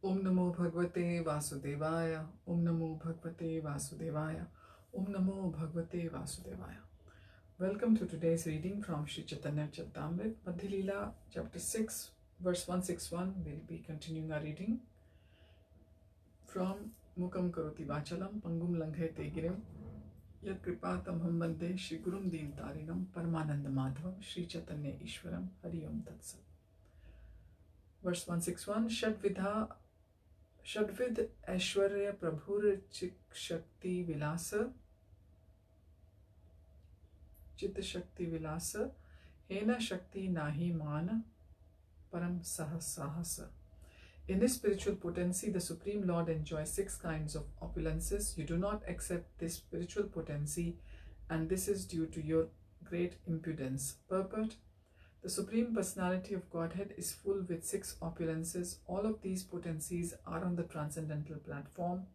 Om Namo Bhagavate Vasudevaya. Om Namo Bhagavate Vasudevaya. Om Namo Bhagavate Vasudevaya. Welcome to today's reading from Sri Chaitanya Charitamrita, Madhya Lila, chapter 6, verse 161. We'll be continuing our reading from Mukam Karoti Vachalam, Pangum Langhete Girim, Yat Kripatam Ham Bande, Shri Gurum Deen Tarinam, Paramananda Madhavam, Sri Chaitanya Ishwaram, Hari Om Tat Sat. Verse 161, Shadvid Aishwarya Prabhur Chik Shakti Vilasa Chitta Shakti Vilasa Hena Shakti Nahi Mana Param Sahasahasa. In this spiritual potency, the Supreme Lord enjoys 6 kinds of opulences. You do not accept this spiritual potency, and this is due to your great impudence. Purport: the Supreme Personality of Godhead is full with 6 opulences. All of these potencies are on the transcendental platform.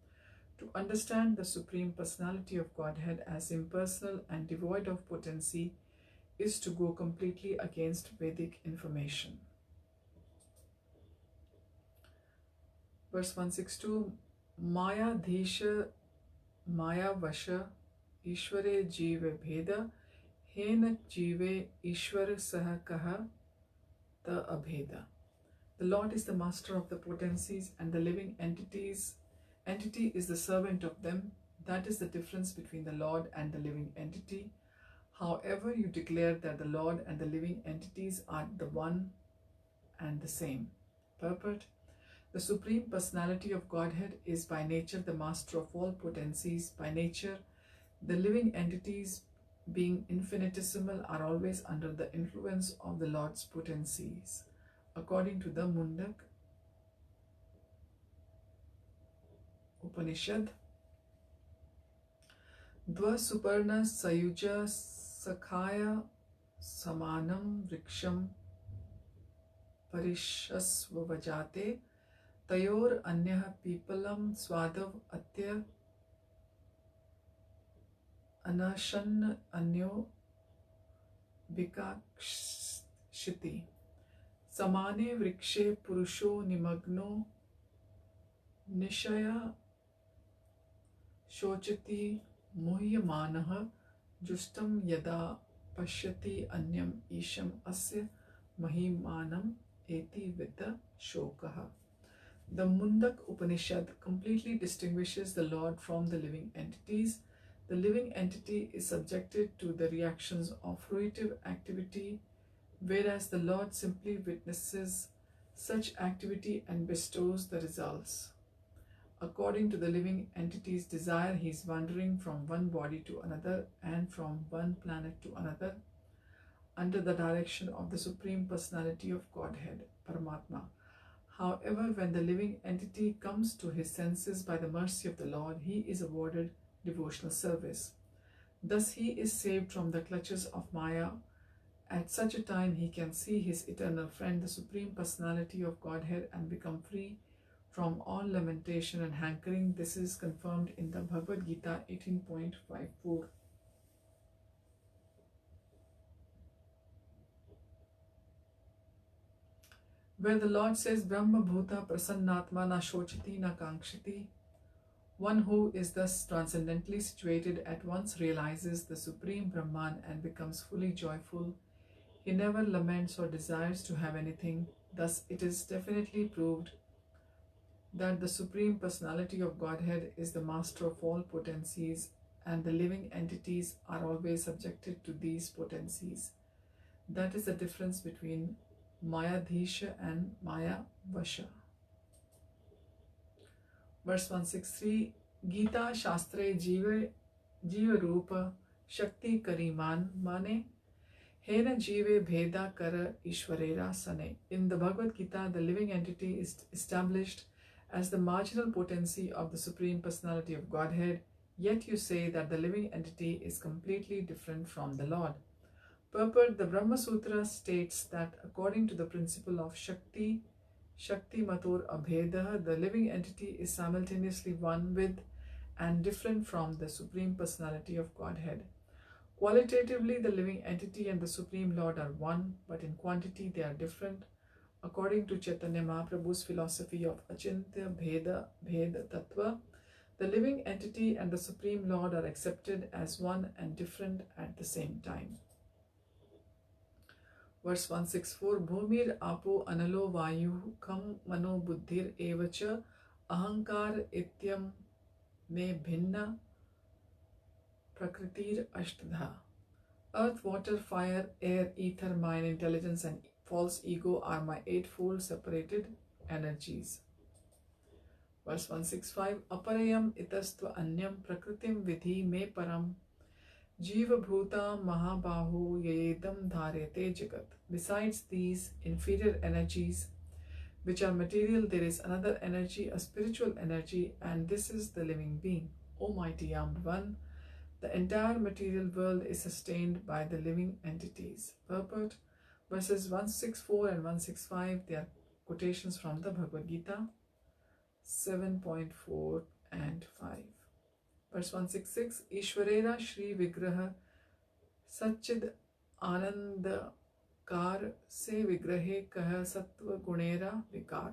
To understand the Supreme Personality of Godhead as impersonal and devoid of potency is to go completely against Vedic information. Verse 162, Maya Dhisha Maya Vasha Ishware Jive Bheda Hena Jive Ishwar Saha Kaha Ta Abheda. The Lord is the master of the potencies, and the living entity is the servant of them. That is the difference between the Lord and the living entity. However, you declare that the Lord and the living entities are the one and the same. Purport: the Supreme Personality of Godhead is by nature the master of all potencies. By nature, the living entities, being infinitesimal, are always under the influence of the Lord's potencies. According to the Mundak Upanishad, Dva Suparna Sayuja Sakhaya Samanam Vriksham Parishasvavajate Tayor Anyah Pipalam Swadav Atya Anashan Anyo Vikakshiti Samane Vrikshe Purusho Nimagno Nishaya Shochati Muhyamanaha Justam Yada Pashyati Anyam Isham Asya Mahimanam Eti Vita Shokaha. The Mundak Upanishad completely distinguishes the Lord from the living entities. The living entity is subjected to the reactions of fruitive activity, whereas the Lord simply witnesses such activity and bestows the results. According to the living entity's desire, he is wandering from one body to another and from one planet to another under the direction of the Supreme Personality of Godhead, Paramatma. However, when the living entity comes to his senses by the mercy of the Lord, he is awarded devotional service. Thus, he is saved from the clutches of Maya. At such a time, he can see his eternal friend, the Supreme Personality of Godhead, and become free from all lamentation and hankering. This is confirmed in the Bhagavad-Gita 18.54. Where the Lord says, Brahma Bhuta Prasannatma na Shochati na Kankshati, one who is thus transcendently situated at once realizes the Supreme Brahman and becomes fully joyful. He never laments or desires to have anything. Thus, it is definitely proved that the Supreme Personality of Godhead is the master of all potencies, and the living entities are always subjected to these potencies. That is the difference between Maya Dhisha and Maya Vasha. Verse 163, Gita Shastre Jiva Rupa Shakti Kariman Mane Hena Jive Bheda Kara Ishwarera Sane. In the Bhagavad-Gita, the living entity is established as the marginal potency of the Supreme Personality of Godhead, yet you say that the living entity is completely different from the Lord. Purport: the Brahma Sutra states that according to the principle of Shakti Matur Abhedah, the living entity is simultaneously one with and different from the Supreme Personality of Godhead. Qualitatively, the living entity and the Supreme Lord are one, but in quantity they are different. According to Chaitanya Mahaprabhu's philosophy of Achintya Bheda Tattva, the living entity and the Supreme Lord are accepted as one and different at the same time. Verse 164, Bhumir Apo Analo Vayu Kam Mano Buddhir Evacha Ahankar Ityam Me Bhinna Prakritir Ashtadha. Earth, water, fire, air, ether, mind, intelligence, and false ego are my eightfold separated energies. Verse 165, Aparayam itastva anyam prakritim vidhi me param jiva bhuta mahabahu yedam dharete jagat. Besides these inferior energies, which are material, there is another energy, a spiritual energy, and this is the living being. O mighty armed one, the entire material world is sustained by the living entities. Purport. Verses 164 and 165, they are quotations from the Bhagavad-Gita 7.4 and 5. Verse 166, Ishwarera Shri Vigraha Satchid Anandakar Se Vigrahe Kaha Sattva Gunera Vikar.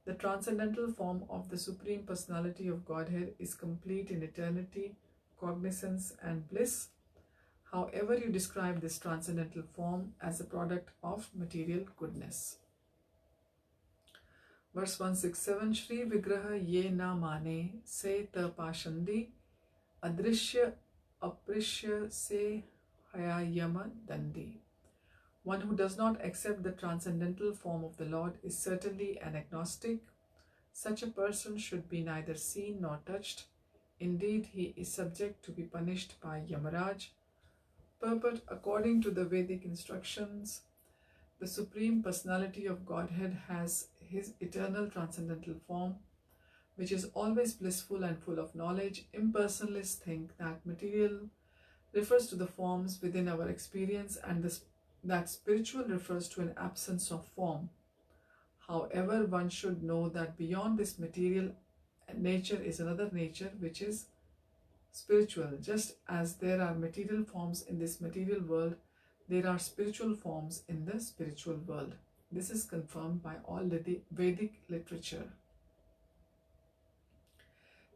The transcendental form of the Supreme Personality of Godhead is complete in eternity, cognizance, and bliss. However you describe this transcendental form as a product of material goodness. Verse 167, Shri Vigraha Ye Na Mane Se Ta Pashandi Adrishya Aprishya Se Hayayama Dandi. One who does not accept the transcendental form of the Lord is certainly an agnostic. Such a person should be neither seen nor touched. Indeed, he is subject to be punished by Yamaraj. Purport. According to the Vedic instructions, the Supreme Personality of Godhead has his eternal transcendental form, which is always blissful and full of knowledge. Impersonalists think that material refers to the forms within our experience and that spiritual refers to an absence of form. However, one should know that beyond this material nature is another nature which is spiritual. Just as there are material forms in this material world, there are spiritual forms in the spiritual world. This is confirmed by all Vedic literature.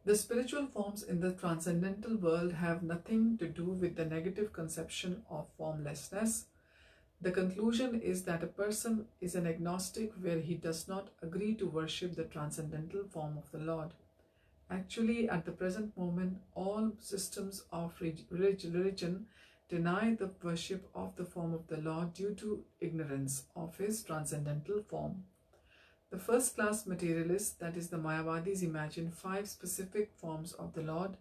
The spiritual forms in the transcendental world have nothing to do with the negative conception of formlessness. The conclusion is that a person is an agnostic where he does not agree to worship the transcendental form of the Lord. Actually, at the present moment, all systems of religion deny the worship of the form of the Lord due to ignorance of his transcendental form. The first-class materialists, that is the Mayavadis, imagine 5 specific forms of the Lord,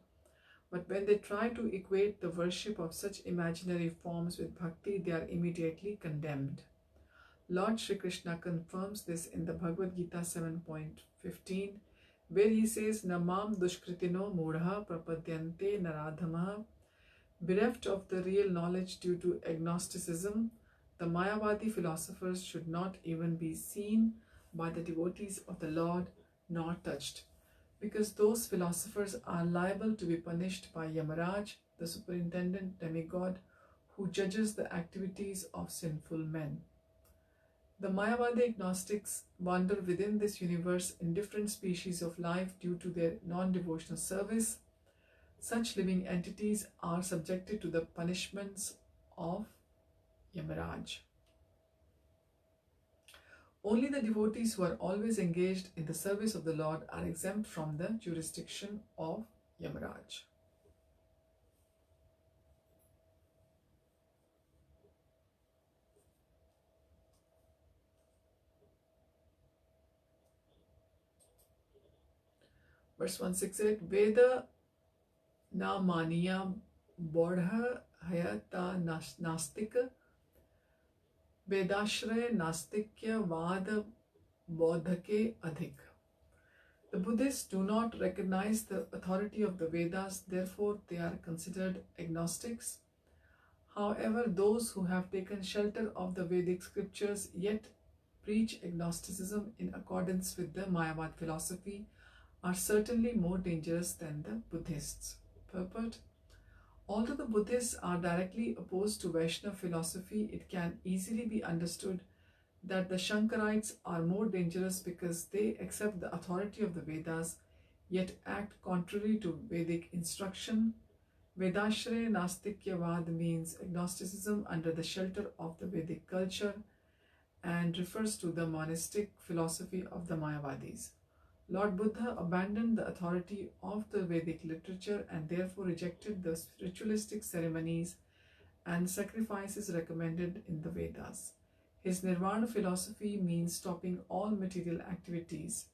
but when they try to equate the worship of such imaginary forms with bhakti, they are immediately condemned. Lord Shri Krishna confirms this in the Bhagavad-Gita 7.15, where he says, Namam dushkritino mudha prapadyante naradhamaha. Bereft of the real knowledge due to agnosticism, the Mayavadi philosophers should not even be seen by the devotees of the Lord nor touched, because those philosophers are liable to be punished by Yamaraj, the superintendent demigod, who judges the activities of sinful men. The Mayavadi agnostics wander within this universe in different species of life due to their non-devotional service. Such living entities are subjected to the punishments of Yamaraj. Only the devotees who are always engaged in the service of the Lord are exempt from the jurisdiction of Yamaraj. Verse 168, Veda na maniya bodha hayata nastika Vedashraya Nastikya Vada Bodhake Adhik. The Buddhists do not recognize the authority of the Vedas, therefore they are considered agnostics. However, those who have taken shelter of the Vedic scriptures yet preach agnosticism in accordance with the Mayavad philosophy are certainly more dangerous than the Buddhists. Purport. Although the Buddhists are directly opposed to Vaishnava philosophy, it can easily be understood that the Shankarites are more dangerous because they accept the authority of the Vedas yet act contrary to Vedic instruction. Vedashray Nastikyavad means agnosticism under the shelter of the Vedic culture and refers to the monastic philosophy of the Mayavadis. Lord Buddha abandoned the authority of the Vedic literature and therefore rejected the ritualistic ceremonies and sacrifices recommended in the Vedas. His Nirvana philosophy means stopping all material activities.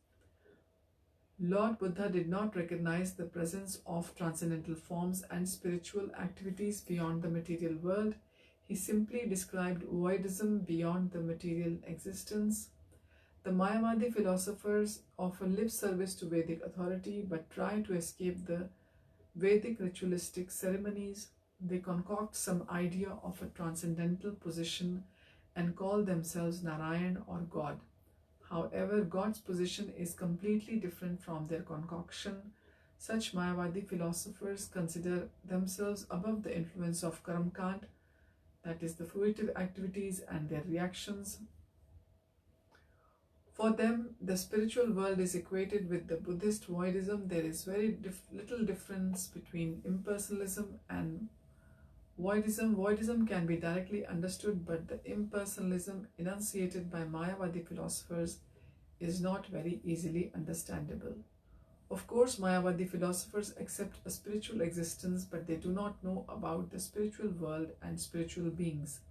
Lord Buddha did not recognize the presence of transcendental forms and spiritual activities beyond the material world. He simply described voidism beyond the material existence. The Mayavadi philosophers offer lip service to Vedic authority but try to escape the Vedic ritualistic ceremonies. They concoct some idea of a transcendental position and call themselves Narayan or God. However, God's position is completely different from their concoction. Such Mayavadi philosophers consider themselves above the influence of Karamkand, that is the fruitive activities and their reactions. For them, the spiritual world is equated with the Buddhist voidism. There is very little difference between impersonalism and voidism. Voidism can be directly understood, but the impersonalism enunciated by Mayavadi philosophers is not very easily understandable. Of course, Mayavadi philosophers accept a spiritual existence, but they do not know about the spiritual world and spiritual beings.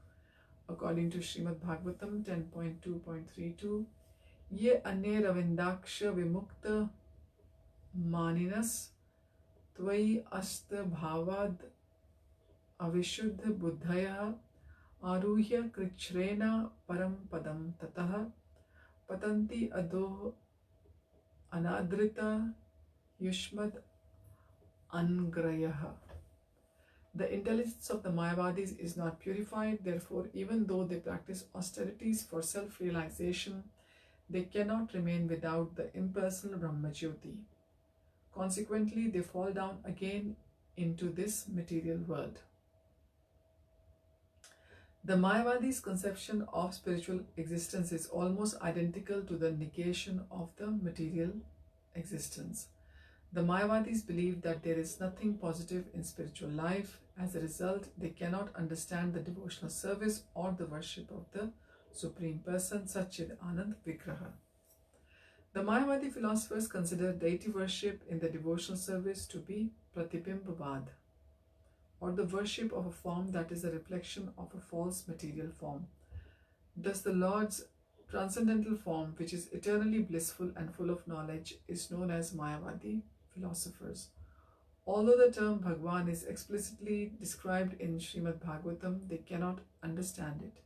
According to Srimad Bhagavatam 10.2.32, Ye anye ravindaksha vimukta maninas tvai asta bhavad avishuddha buddhaya aruhya krichrena param padam tataha patanti adoh anadrita yushmad angrayaha. The intelligence of the Mayavadis is not purified, therefore even though they practice austerities for self-realization, they cannot remain without the impersonal Brahmajyoti. Consequently, they fall down again into this material world. The Mayavadi's conception of spiritual existence is almost identical to the negation of the material existence. The Mayavadis believe that there is nothing positive in spiritual life. As a result, they cannot understand the devotional service or the worship of the Supreme Person, Satchid Anand Vigraha. The Mayavadi philosophers consider deity worship in the devotional service to be Pratibimbavad, or the worship of a form that is a reflection of a false material form. Thus, the Lord's transcendental form, which is eternally blissful and full of knowledge, is known as Mayavadi philosophers. Although the term Bhagwan is explicitly described in Srimad Bhagavatam, they cannot understand it.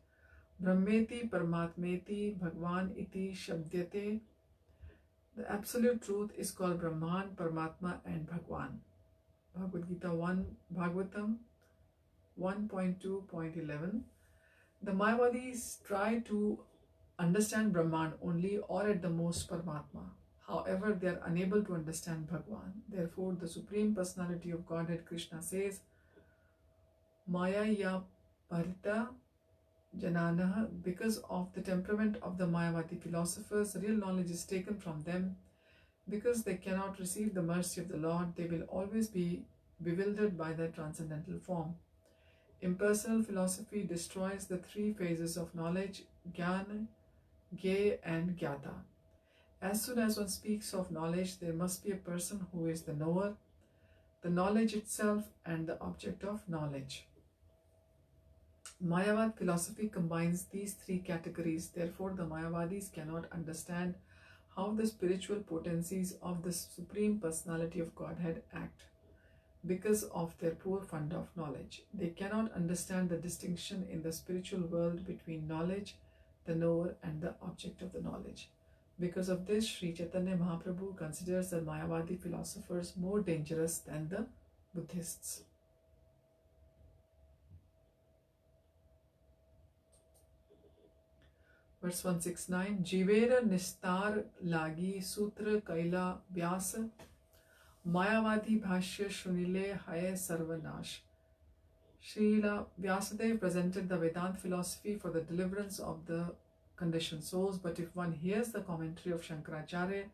Brahmeti Paramatmeti Bhagwan iti Shabdyate. The absolute truth is called Brahman, Paramatma and Bhagwan. Bhagavad-Gita 1, Bhagavatam 1.2.11. The Mayavadis try to understand Brahman only or at the most Paramatma. However, they are unable to understand Bhagwan. Therefore, the Supreme Personality of Godhead Krishna says, Maya ya parita jananaha. Because of the temperament of the Mayavadi philosophers, real knowledge is taken from them. Because they cannot receive the mercy of the Lord, they will always be bewildered by their transcendental form. Impersonal philosophy destroys the three phases of knowledge, Jnana, Gye and Gyata. As soon as one speaks of knowledge, there must be a person who is the knower, the knowledge itself, and the object of knowledge. Mayavad philosophy combines these three categories. Therefore, the Mayavadis cannot understand how the spiritual potencies of the Supreme Personality of Godhead act. Because of their poor fund of knowledge, they cannot understand the distinction in the spiritual world between knowledge, the knower, and the object of the knowledge. Because of this, Sri Chaitanya Mahaprabhu considers the Mayavadi philosophers more dangerous than the Buddhists. Verse 169, Jivera Nistar Lagi Sutra Kaila Vyasa Mayavadi Bhashya Shunile Haye Sarvanash. Srila Vyasadeva presented the Vedanta philosophy for the deliverance of the conditioned souls, but if one hears the commentary of Shankaracharya,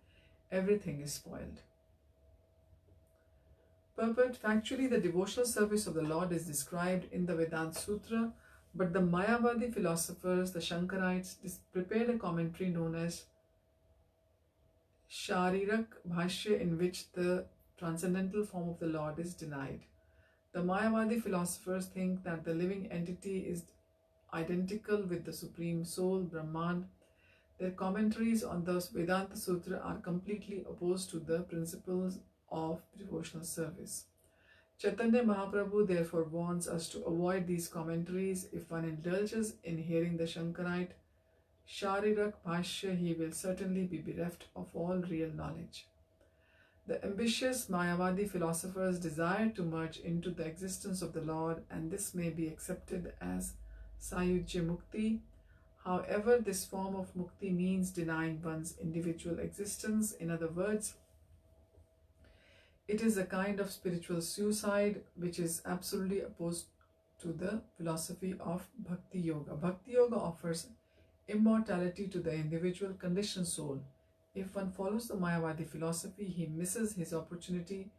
everything is spoiled. Purport: factually, the devotional service of the Lord is described in the Vedanta Sutra, but the Mayavadi philosophers, the Shankarites, prepared a commentary known as Sharirak Bhashya, in which the transcendental form of the Lord is denied. The Mayavadi philosophers think that the living entity is identical with the Supreme Soul, Brahman. Their commentaries on the Vedanta Sutra are completely opposed to the principles of devotional service. Chaitanya Mahaprabhu therefore warns us to avoid these commentaries. If one indulges in hearing the Shankarite Sharirak Bhashya, he will certainly be bereft of all real knowledge. The ambitious Mayavadi philosophers desire to merge into the existence of the Lord, and this may be accepted as Sayujya Mukti. However, this form of Mukti means denying one's individual existence. In other words, it is a kind of spiritual suicide which is absolutely opposed to the philosophy of Bhakti Yoga. Bhakti Yoga offers immortality to the individual conditioned soul. If one follows the Mayavadi philosophy, he misses his opportunity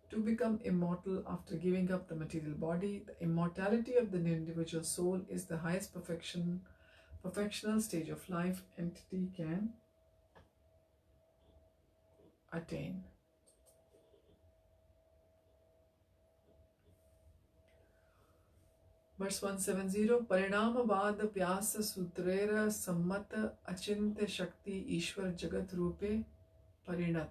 to become immortal after giving up the material body. The immortality of the individual soul is the highest perfectional stage of life entity can attain. Verse 170, Parinamavad Pyasa Sutrera Sammat Achintya Shakti Ishwar Jagat Rupe Parinat.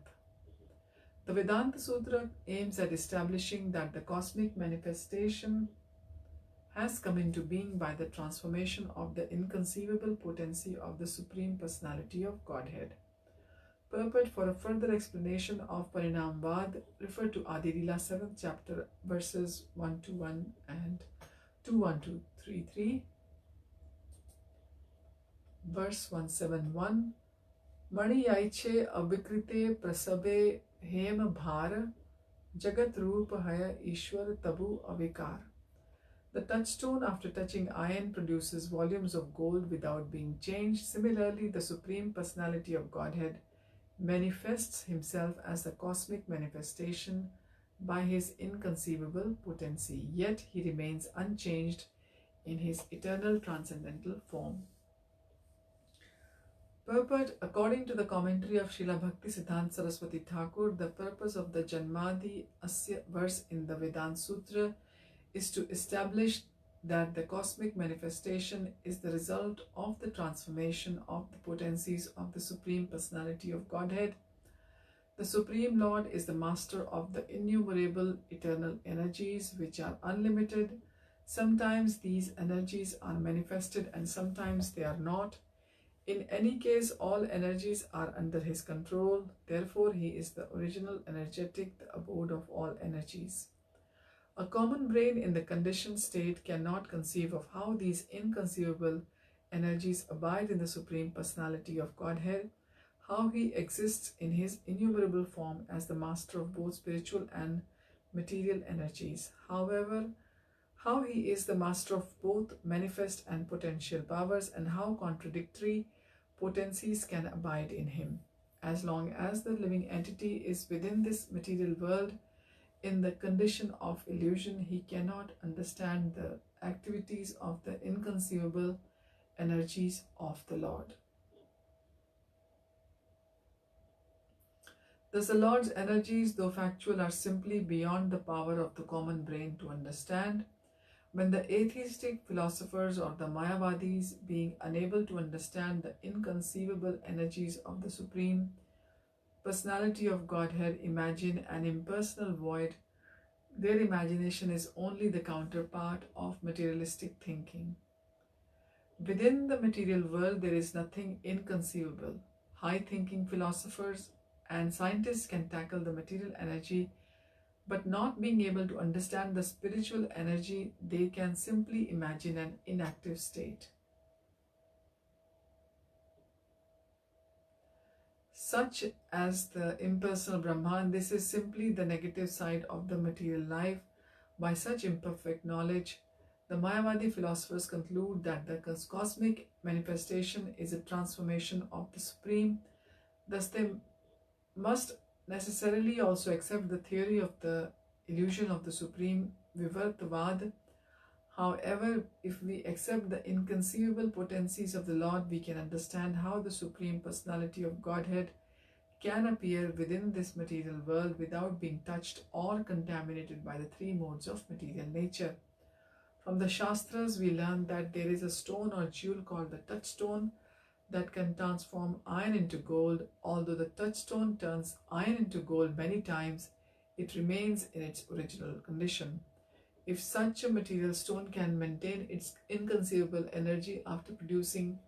The Vedanta Sutra aims at establishing that the cosmic manifestation has come into being by the transformation of the inconceivable potency of the Supreme Personality of Godhead. Purport: for a further explanation of Parinamvad, refer to Adi Lila 7th chapter, verses 121 and 21233. Verse 171, Mani Yaiche Avikrite Prasabe Hem Bhara Jagat Rupa Haya Ishwar Tabu Avikar. The touchstone after touching iron produces volumes of gold without being changed. Similarly, the Supreme Personality of Godhead manifests himself as the cosmic manifestation by his inconceivable potency, yet he remains unchanged in his eternal transcendental form. Purport: according to the commentary of Srila Bhakti Siddhanta Saraswati Thakur, the purpose of the Janmadi Asya verse in the Vedanta Sutra is to establish that the cosmic manifestation is the result of the transformation of the potencies of the Supreme Personality of Godhead. The Supreme Lord is the master of the innumerable eternal energies which are unlimited. Sometimes these energies are manifested and sometimes they are not. In any case, all energies are under his control. Therefore, he is the original energetic, the abode of all energies. A common brain in the conditioned state cannot conceive of how these inconceivable energies abide in the Supreme Personality of Godhead, how he exists in his innumerable form as the master of both spiritual and material energies. However, how he is the master of both manifest and potential powers, and how contradictory potencies can abide in him. As long as the living entity is within this material world, in the condition of illusion, he cannot understand the activities of the inconceivable energies of the Lord. Thus, the Lord's energies, though factual, are simply beyond the power of the common brain to understand. When the atheistic philosophers or the Mayavadis, being unable to understand the inconceivable energies of the Supreme Personality of Godhead, imagine an impersonal void, their imagination is only the counterpart of materialistic thinking. Within the material world, there is nothing inconceivable. High-thinking philosophers and scientists can tackle the material energy, but not being able to understand the spiritual energy, they can simply imagine an inactive state. Such as the impersonal Brahman, this is simply the negative side of the material life. By such imperfect knowledge, The Mayavadi philosophers conclude that the cosmic manifestation is a transformation of the Supreme. Thus, they must necessarily also accept the theory of the illusion of the Supreme, Vivartavad. However, if we accept the inconceivable potencies of the Lord, we can understand how the Supreme Personality of Godhead can appear within this material world without being touched or contaminated by the three modes of material nature. From the Shastras, we learn that there is a stone or jewel called the touchstone that can transform iron into gold. Although the touchstone turns iron into gold many times, it remains in its original condition. If such a material stone can maintain its inconceivable energy after producing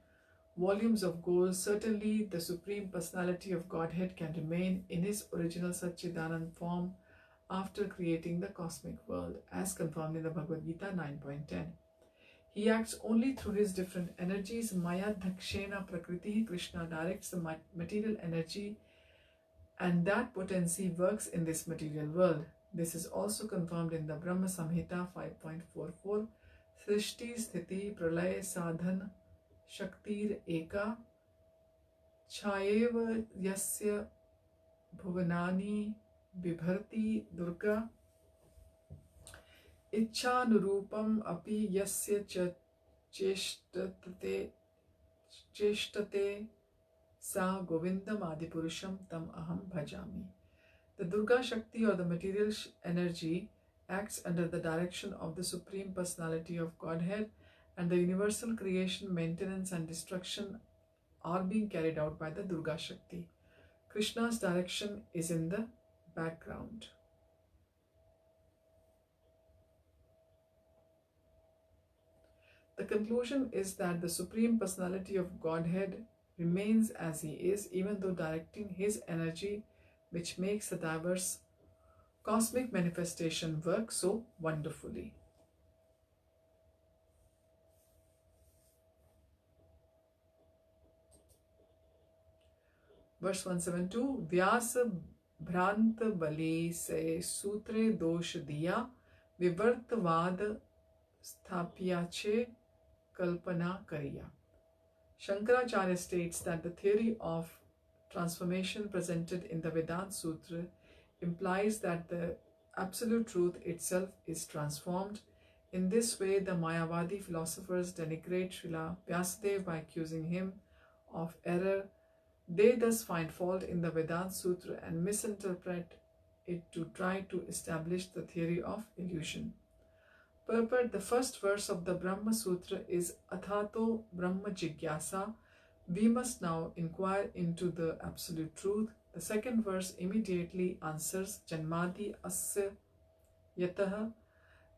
volumes of gold, certainly the Supreme Personality of Godhead can remain in his original Satchidanand form after creating the cosmic world, as confirmed in the Bhagavad-Gita 9.10. He acts only through his different energies. Maya Dhakshena Prakriti. Krishna directs the material energy, and that potency works in this material world. This is also confirmed in the Brahma Samhita 5.44. Srishti Sthiti Pralaya Sadhan Shaktir Eka Chayeva Yasya Bhuvanani Bibharti Durga Ichhanurupam api yasya cha cheshtate sa govindam adipurusham tam aham bhajami. The Durga Shakti, or the material energy, acts under the direction of the Supreme Personality of Godhead, and the universal creation, maintenance and destruction are being carried out by the Durga Shakti. Krishna's direction is in the background. The conclusion is that the Supreme Personality of Godhead remains as he is, even though directing his energy, which makes the diverse cosmic manifestation work so wonderfully. Verse 172. Vyasa Bhranta Bali Se Sutre Dosh Diya Vivartavad Sthapyache Kalpana Kariya. Shankaracharya states that the theory of transformation presented in the Vedanta Sutra implies that the absolute truth itself is transformed. In this way, the Mayavadi philosophers denigrate Srila Vyasadeva by accusing him of error. They thus find fault in the Vedanta Sutra and misinterpret it to try to establish the theory of illusion. Purport: the first verse of the Brahma Sutra is Athato Brahma Jigyasa. We must now inquire into the absolute truth. The second verse immediately answers Janmadi Asya Yataha.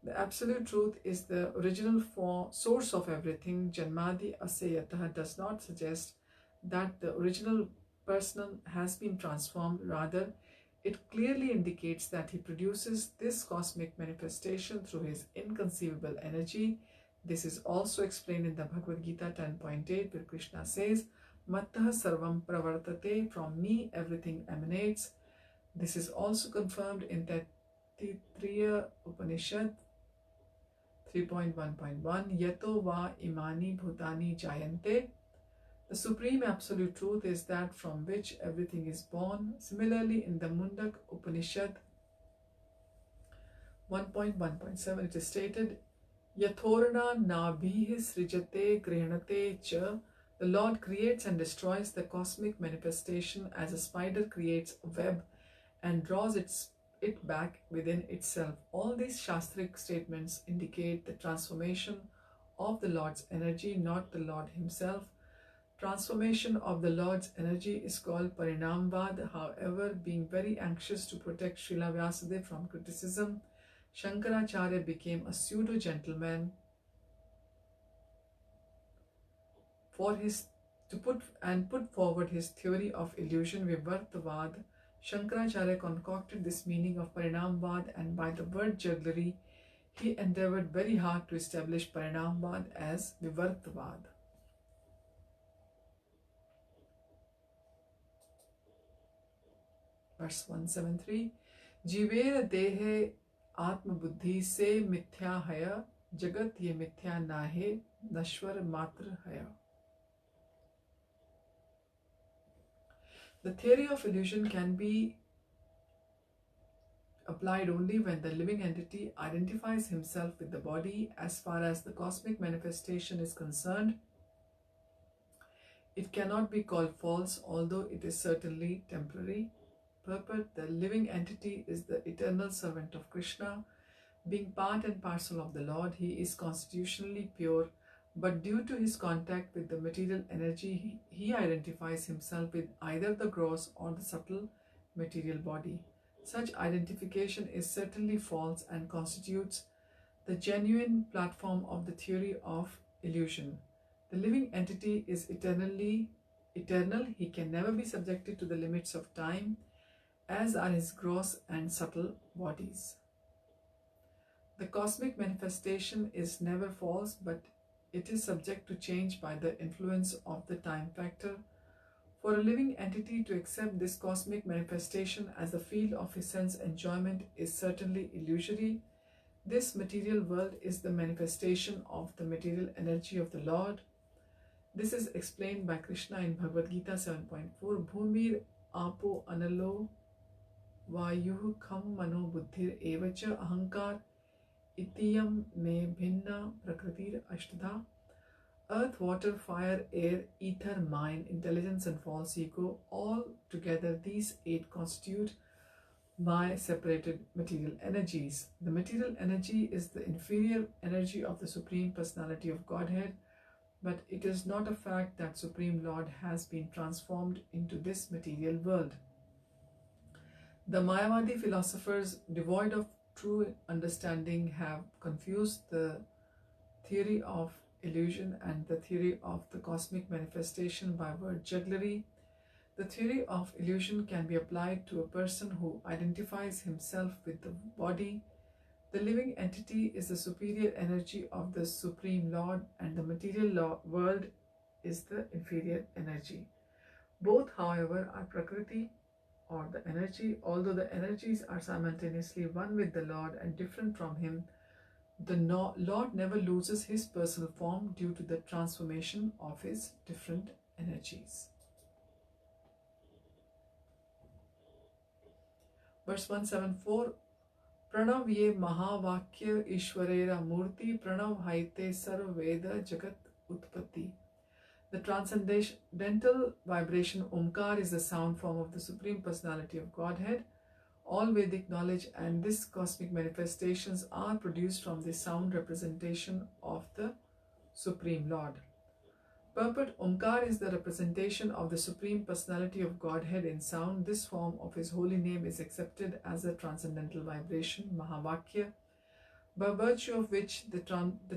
The absolute truth is the original source of everything. Janmadi Asya Yataha does not suggest that the original person has been transformed. Rather, it clearly indicates that he produces this cosmic manifestation through his inconceivable energy. This is also explained in the Bhagavad-Gita 10.8, where Krishna says, Mattah sarvam pravartate, from me everything emanates. This is also confirmed in Taittiriya Upanishad 3.1.1, Yato va imani bhutani jayante. The supreme absolute truth is that from which everything is born. Similarly, in the Mundak Upanishad 1.1.7, it is stated, Yathorna nabhihi srijate grihanate cha. The Lord creates and destroys the cosmic manifestation as a spider creates a web and draws it back within itself. All these Shastric statements indicate the transformation of the Lord's energy, not the Lord himself. Transformation of the Lord's energy is called Parinamvad. However, being very anxious to protect Srila Vyasadeva from criticism, Shankaracharya became a pseudo-gentleman put forward his theory of illusion, Vivartavad. Shankaracharya concocted this meaning of Parinamvad, and by the word jugglery, he endeavored very hard to establish Parinamvad as Vivartavad. Verse 173, Jivera dehe atma buddhi se mithya haya Jagat ye mithya nahe, nashwar matra haya. The theory of illusion can be applied only when the living entity identifies himself with the body. As far as the cosmic manifestation is concerned, it cannot be called false, although it is certainly temporary. Purport: the living entity is the eternal servant of Krishna. Being part and parcel of the Lord, he is constitutionally pure, but due to his contact with the material energy, he identifies himself with either the gross or the subtle material body. Such identification is certainly false and constitutes the genuine platform of the theory of illusion. The living entity is eternal. He can never be subjected to the limits of time, as are his gross and subtle bodies. The cosmic manifestation is never false, but it is subject to change by the influence of the time factor. For a living entity to accept this cosmic manifestation as the field of his sense enjoyment is certainly illusory. This material world is the manifestation of the material energy of the Lord. This is explained by Krishna in Bhagavad-Gita 7.4. Bhumir apo analo vayuh kham mano buddhir evacha ahankar itiyam me bhinna prakritir ashtadha. Earth, water, fire, air, ether, mind, intelligence and false ego, all together these 8 constitute my separated material energies. The material energy is the inferior energy of the Supreme Personality of Godhead, but it is not a fact that Supreme Lord has been transformed into this material world. The Mayavadi philosophers, devoid of true understanding, have confused the theory of illusion and the theory of the cosmic manifestation by word jugglery. The theory of illusion can be applied to a person who identifies himself with the body. The living entity is the superior energy of the Supreme Lord, and the material world is the inferior energy. Both, however, are Prakriti or the energy. Although the energies are simultaneously one with the Lord and different from him, the Lord never loses his personal form due to the transformation of his different energies. Verse 174. Pranav ye mahavakya ishwarera murti pranav haite sarv veda jagat utpatti. The transcendental vibration Omkar is the sound form of the Supreme Personality of Godhead. All Vedic knowledge and this cosmic manifestations are produced from the sound representation of the Supreme Lord. Purport: Omkar is the representation of the Supreme Personality of Godhead in sound. This form of his holy name is accepted as a transcendental vibration, Mahavakya, by virtue of which the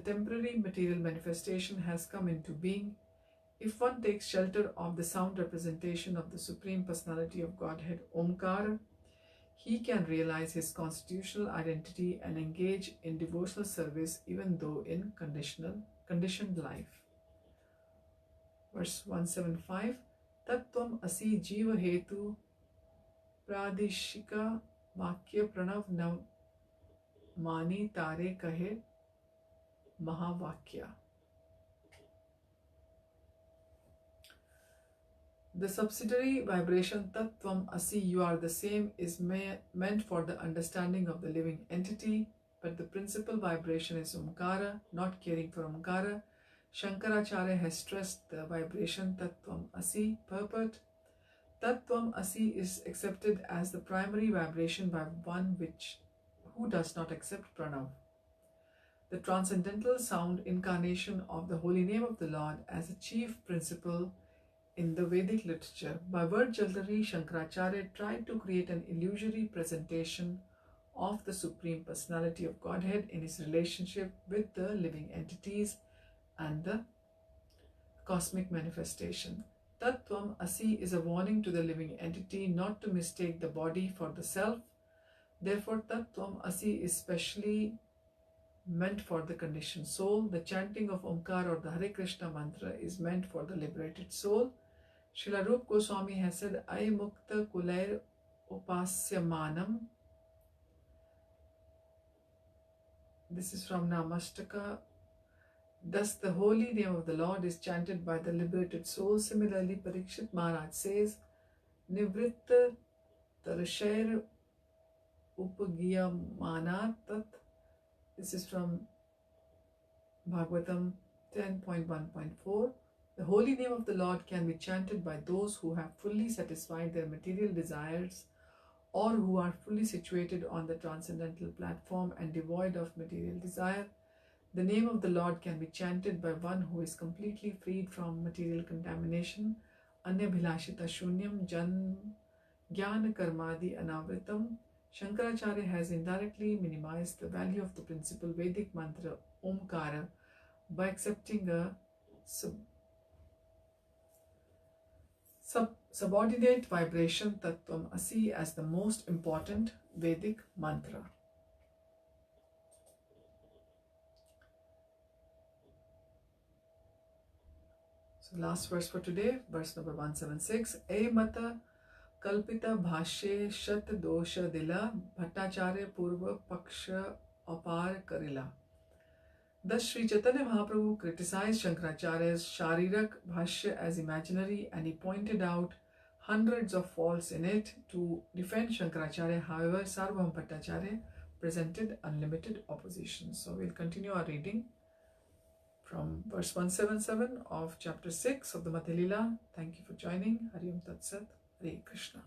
temporary material manifestation has come into being. If one takes shelter of the sound representation of the Supreme Personality of Godhead, Omkar, he can realize his constitutional identity and engage in devotional service even though in conditioned life. Verse 175. Tattvam asi jiva hetu pradishika vakya pranav nav mani tare kahe mahavakya. The subsidiary vibration Tattvam Asi, you are the same, is meant for the understanding of the living entity, but the principal vibration is Omkara. Not caring for Omkara, Shankaracharya has stressed the vibration Tattvam Asi. Purport: Tattvam Asi is accepted as the primary vibration by one who does not accept Pranav, the transcendental sound incarnation of the holy name of the Lord, as a chief principle in the Vedic literature. By word jugglery, Shankaracharya tried to create an illusory presentation of the Supreme Personality of Godhead in his relationship with the living entities and the cosmic manifestation. Tattvam Asi is a warning to the living entity not to mistake the body for the self. Therefore, Tattvam Asi is specially meant for the conditioned soul. The chanting of Omkar or the Hare Krishna mantra is meant for the liberated soul. Srila Rupa Goswami has said, Ay mukta kulair upasyamanam This is from Namastaka. Thus the holy name of the Lord is chanted by the liberated soul. Similarly, Parikshit Maharaj says, Nivritta Tarashair Upagiyamana Tat. This is from Bhagavatam 10.1.4. The holy name of the Lord can be chanted by those who have fully satisfied their material desires or who are fully situated on the transcendental platform and devoid of material desire. The name of the Lord can be chanted by one who is completely freed from material contamination. Anyabhilashita shunyam jan jnana karmadi anavritam. Shankaracharya has indirectly minimized the value of the principal Vedic mantra Omkara by accepting a subordinate vibration Tattvam Asi as the most important Vedic mantra. So last verse for today, verse number 176. E mata kalpita bhashye shat dosha dila Bhaṭṭācārya purva paksha apar karila. Thus Sri Chaitanya Mahaprabhu criticized Shankaracharya's Sharirak Bhashya as imaginary, and he pointed out hundreds of faults in it. To defend Shankaracharya, however, Sārvabhauma Bhaṭṭācārya presented unlimited opposition. So we'll continue our reading from verse 177 of chapter 6 of the Madhya Lila. Thank you for joining. Hari Om Tat Sat. Hare Krishna.